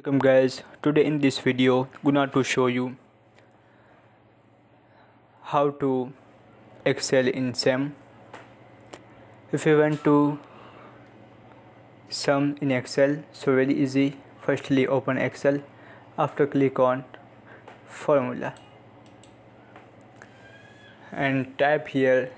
Welcome guys, today in this video gonna to show you how to excel in sum. If you want to sum in Excel, so very easy. Firstly open Excel, after click on formula and type here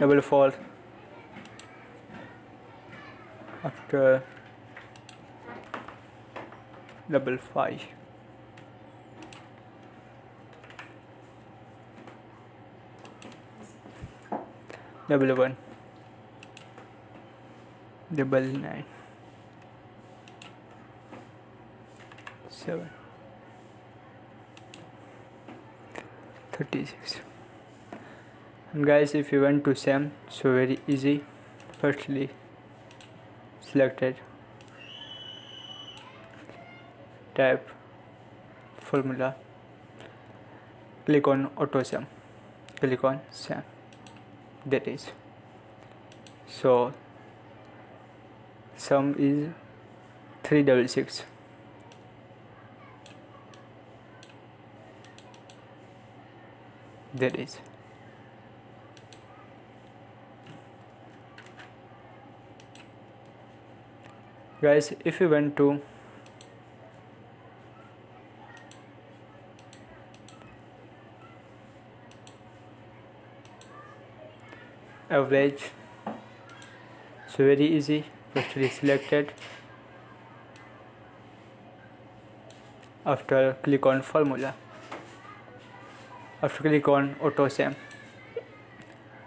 double fold, after double 5, double 1, double 9, 7, 36. And guys, if you want to sum, so very easy. Firstly selected, type formula, click on auto sum, click on sum. That is, so sum is 366. That is, guys, if you want to average, so very easy. Firstly selected, after click on formula, after click on auto sum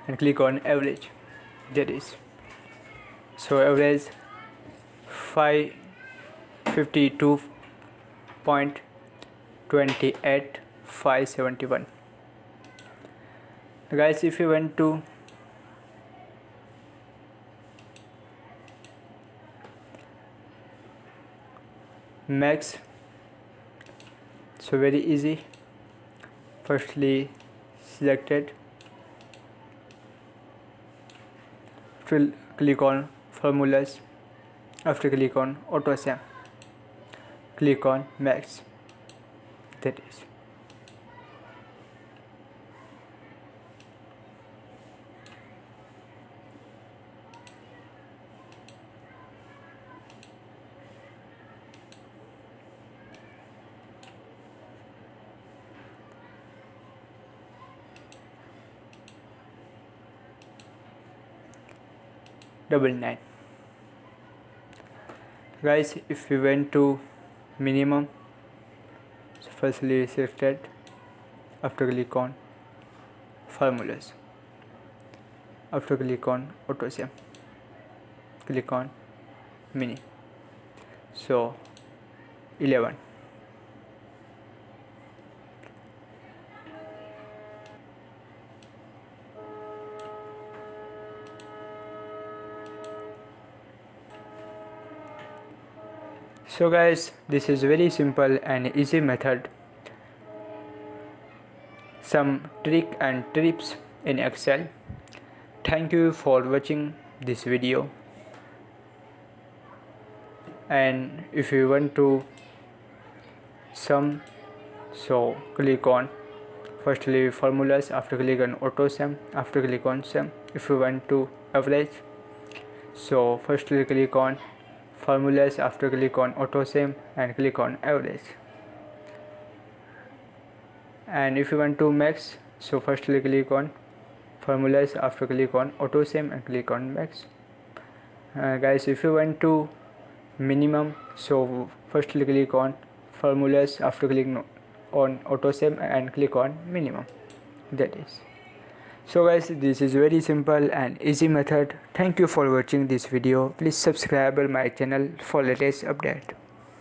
and click on average. That is, so average 552.28571. Guys, if you want to max, so very easy. Firstly selected, click on formulas, after click on auto sum, click on max. That is, double 9. Guys, if we went to minimum, so firstly selected, after click on formulas, after click on auto sum, click on mini, so 11. So guys, this is very simple and easy method, some trick and tips in Excel. Thank you for watching this video, and if you want to sum, so click on firstly formulas, after click on auto sum, after click on sum. If you want to average, so firstly click on formulas, after click on auto sum and click on average. And if you want to max, so firstly click on formulas, after click on auto sum and click on max. Guys, if you want to minimum, so firstly click on formulas, after click on auto sum and click on minimum. That is, so guys, this is very simple and easy method. Thank you for watching this video. Please subscribe my channel for latest update.